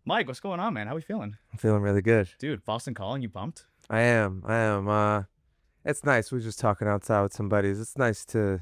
Mike, what's going on, man? How we feeling? I'm feeling really good. Dude, Boston Calling, you pumped? I am. I am. It's nice. We were just talking outside with some buddies. It's nice to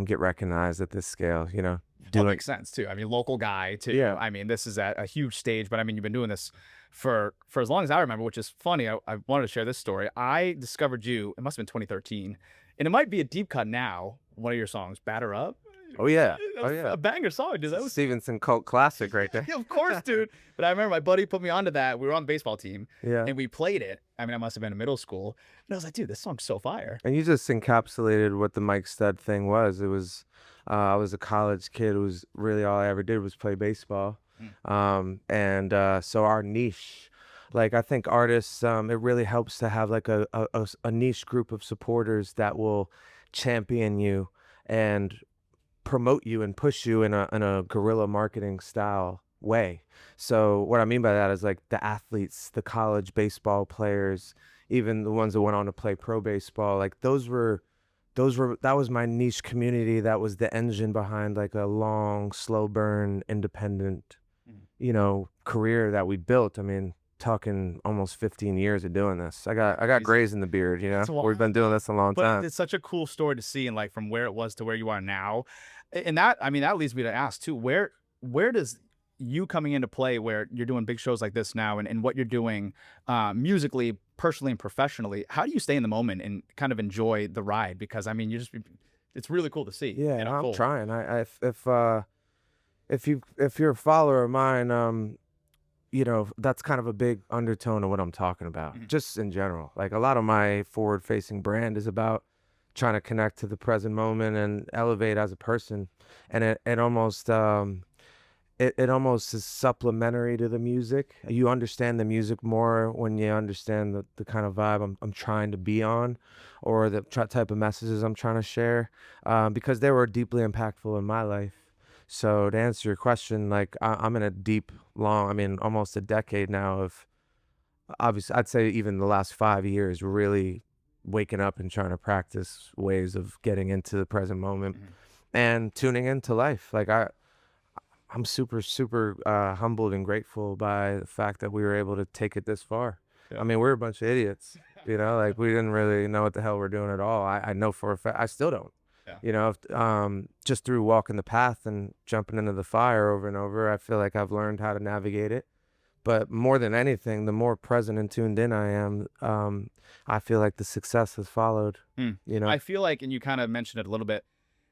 get recognized at this scale. Well, it Doing. makes sense too. I mean, local guy too. Yeah. I mean, this is at a huge stage, but I mean, you've been doing this for as long as I remember, which is funny. I wanted to share this story. I discovered you, it must have been 2013, and it might be a deep cut now. One of your songs, Batter Up. Oh yeah. That Oh was yeah. a banger song, dude. That was Stevenson cult classic right there. yeah, of course, dude. But I remember my buddy put me onto that. We were on the baseball team Yeah. and we played it. I mean, I must have been in middle school. And I was like, dude, this song's so fire. And you just encapsulated what the Mike Stud thing was. It was. I was a college kid. It was really all I ever did was play baseball. And so our niche, like I think artists, it really helps to have like a niche group of supporters that will champion you and promote you and push you in a guerrilla marketing style way. So what I mean by that is like the athletes, the college baseball players, even the ones that went on to play pro baseball, like that was my niche community. That was the engine behind like a long, slow burn, independent, Mm. career that we built. I mean, talking almost 15 years of doing this. I got Crazy. grays in the beard, That's We've been doing this a long But time. it's such a cool story to see, and like from where it was to where you are now. And that, I mean, that leads me to ask too, where does you coming into play where you're doing big shows like this now and what you're doing musically, personally and professionally, how do you stay in the moment and kind of enjoy the ride? Because I mean, it's really cool to see. Yeah, And I'm cool. trying. If you're a follower of mine, that's kind of a big undertone of what I'm talking about, Mhm. just in general. Like a lot of my forward-facing brand is about trying to connect to the present moment and elevate as a person, and it almost is supplementary to the music. You understand the music more when you understand the kind of vibe I'm trying to be on, or the type of messages I'm trying to share, because they were deeply impactful in my life. So to answer your question, like I'm in a deep, long, I mean, almost a decade now of, obviously, I'd say even the last 5 years, really waking up and trying to practice ways of getting into the present moment Mhm. and tuning into life. Like I'm super, super humbled and grateful by the fact that we were able to take it this far. Yeah. I mean, we're a bunch of idiots, like we didn't really know what the hell we're doing at all. I know for a fact, I still don't. Yeah. Just through walking the path and jumping into the fire over and over, I feel like I've learned how to navigate it. But more than anything, the more present and tuned in I am, I feel like the success has followed. Mm. You know, I feel like, and you kind of mentioned it a little bit,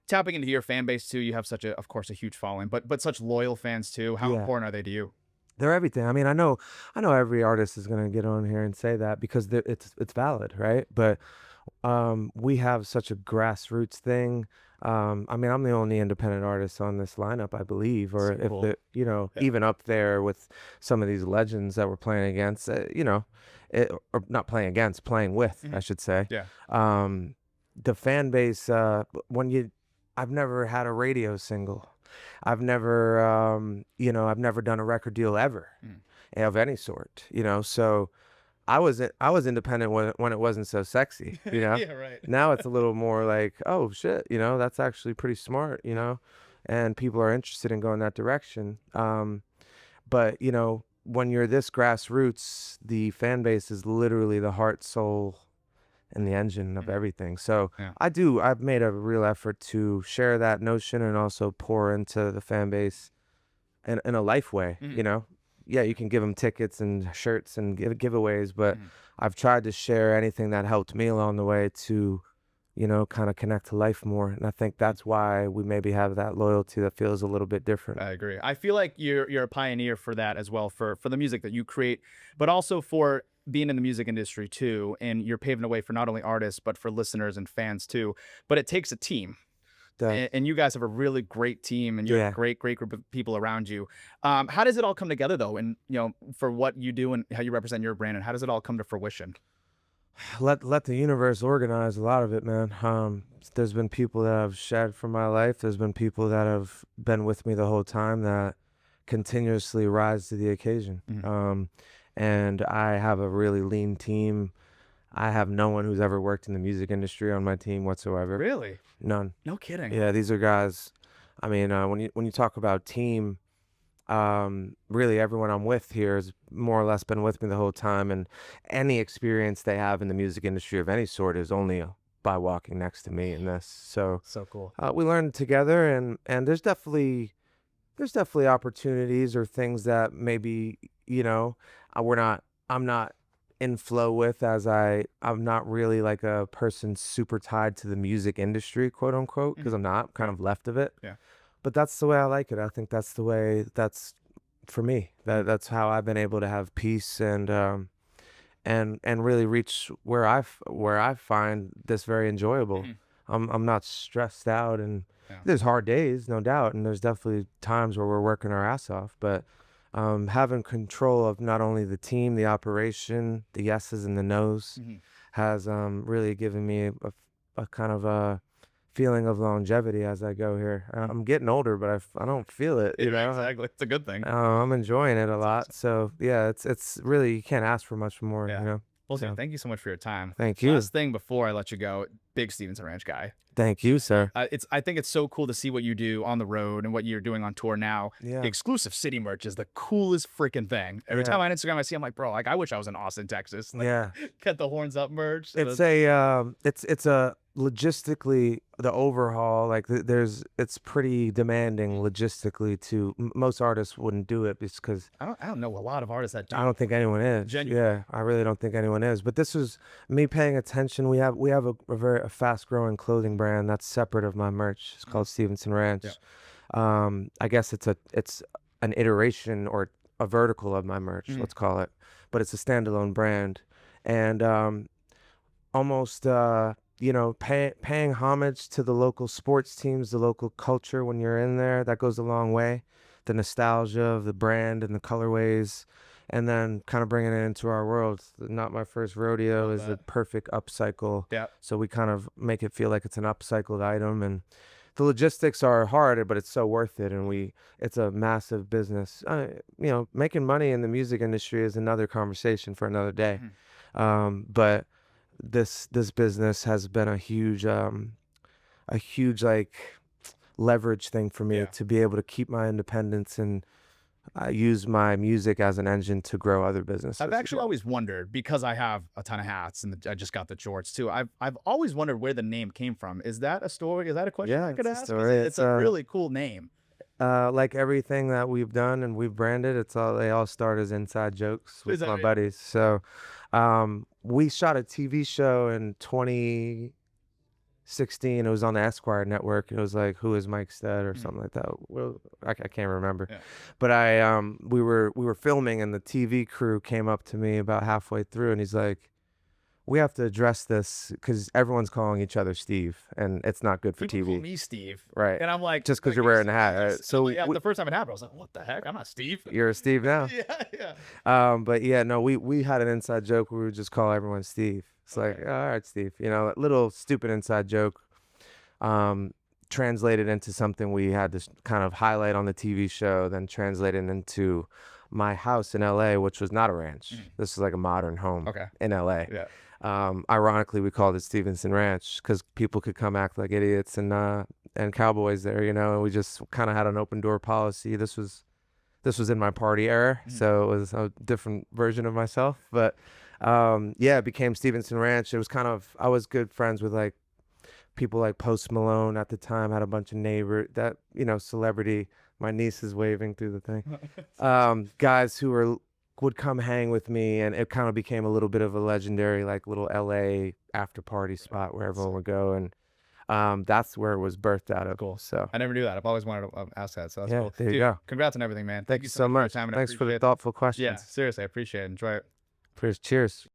tapping into your fan base too. You have such a, of course, a huge following, but such loyal fans too. How Yeah. important are they to you? They're everything. I mean, I know every artist is gonna get on here and say that because it's valid, right? But we have such a grassroots thing. I mean, I'm the only independent artist on this lineup, I believe, or So if cool. the, Yeah. even up there with some of these legends that we're playing against, or not playing against, playing with, I Mhm. should say. Yeah. The fan base, I've never had a radio single. I've never done a record deal ever Mm. of any sort, so I was independent when it wasn't so sexy, Yeah. Right. Now it's a little more like, oh shit, that's actually pretty smart, and people are interested in going that direction. But when you're this grassroots, the fan base is literally the heart, soul, and the engine of Mhm. everything. So Yeah. I've made a real effort to share that notion and also pour into the fan base in a life way, Mhm. Yeah, you can give them tickets and shirts and giveaways, but Mhm. I've tried to share anything that helped me along the way to, kind of connect to life more. And I think that's why we maybe have that loyalty that feels a little bit different. I agree. I feel like you're a pioneer for that as well, for the music that you create, but also for being in the music industry too. And you're paving the way for not only artists but for listeners and fans too. But it takes a team, That, and you guys have a really great team, and you have a yeah. great group of people around you. How does it all come together though? And for what you do and how you represent your brand, and how does it all come to fruition? Let the universe organize a lot of it, man. There's been people that have shed from my life. There's been people that have been with me the whole time that continuously rise to the occasion. Mhm. And I have a really lean team. I have no one who's ever worked in the music industry on my team whatsoever. Really? None. No kidding. Yeah, these are guys. I mean, when you talk about team, really everyone I'm with here has more or less been with me the whole time, and any experience they have in the music industry of any sort is only by walking next to me in this. So So cool. we learn together, and there's definitely opportunities or things that maybe, we're not I'm not in flow with, as I'm not really like a person super tied to the music industry, quote unquote, because Mhm. I'm not. I'm kind Yeah. of left of it. Yeah. But that's the way I like it. I think that's the way that's for me. Mhm. That's how I've been able to have peace and really reach where I find this very enjoyable. Mhm. I'm not stressed out, and Yeah. there's hard days, no doubt, and there's definitely times where we're working our ass off, but having control of not only the team, the operation, the yeses and the nos Mhm. has really given me a kind of a feeling of longevity as I go here. Mhm. I'm getting older, but I don't feel it, Yeah, exactly. It's a good thing. I'm enjoying it a That's lot. awesome. So yeah, it's really, you can't ask for much more, Yeah. Well, dude, So thank you so much for your time. thank you. Last thing before I let you go, big Stevenson Ranch guy. Thank you, sir. I think it's so cool to see what you do on the road and what you're doing on tour now. The Yeah. exclusive city merch is the coolest freaking thing. Every Yeah. time on Instagram I see, I'm like, bro, like I wish I was in Austin, Texas. Like, Yeah. get the horns up merch. It's a logistically the overhaul, like it's pretty demanding logistically to most artists wouldn't do it because I don't know a lot of artists that I do. don't think anyone is. Genuine. Yeah, I really don't think anyone is. But this was me paying attention. We have a fast growing clothing brand that's separate of my merch. It's called Stevenson Ranch. Yeah. I guess it's an iteration or a vertical of my merch, Mhm. let's call it, but it's a standalone brand, and almost paying homage to the local sports teams, the local culture when you're in there, that goes a long way. The nostalgia of the brand and the colorways, and then kind of bringing it into our world. Not My First Rodeo Love is the that. perfect upcycle. Yeah. So we kind of make it feel like it's an upcycled item, and the logistics are hard, but it's so worth it. And it's a massive business. Making money in the music industry is another conversation for another day. Mhm. But this business has been a huge like leverage thing for me Yeah. to be able to keep my independence and use my music as an engine to grow other businesses I've as actually well. always wondered because I have a ton of hats and I just got the shorts too. I've always wondered where the name came from. Is that a story? Is that a question Yeah, I could it's a ask? 'Cause story. it's a really cool name. Like everything that we've done and we've branded, they all start as inside jokes Is with that my right? buddies. So, we shot a TV show in 2016. It was on the Esquire network. It was like Who is Mike Stead or Mhm. something like that. Well, I can't remember. Yeah. But we were filming, and the TV crew came up to me about halfway through, and he's like, "We have to address this because everyone's calling each other Steve, and it's not good for People call TV." me Steve, Right. and I'm Just because you're wearing a hat, right? So yeah, the first time it happened, I was like, "What the heck? I'm not Steve." you're a Steve now. Yeah, yeah. But yeah, no, we had an inside joke where we would just call everyone Steve. It's like, Okay. all right, Steve, a little stupid inside joke, um, translated into something we had to kind of highlight on the TV show, then translated into my house in LA, which was not a ranch. Mhm. This is like a modern home Okay. in LA. Yeah. Ironically, we called it Stevenson Ranch because people could come act like idiots and cowboys there, and we just kind of had an open door policy. This was in my party era, Mhm. so it was a different version of myself. But yeah, it became Stevenson Ranch. It was kind of I was good friends with like people like Post Malone at the time. Had a bunch of neighbor that celebrity. My niece is waving through the thing. Guys who would come hang with me, and it kind of became a little bit of a legendary like little LA after party spot where everyone would go, and that's where it was birthed out of. Cool. So I never knew that. I've always wanted to ask that, so that's yeah, cool. there you Dude, go. congrats on everything, man. Thank you so much for your much. time, and I Thanks for the appreciate it. thoughtful Yeah, questions. seriously, I appreciate it. Enjoy it. Cheers.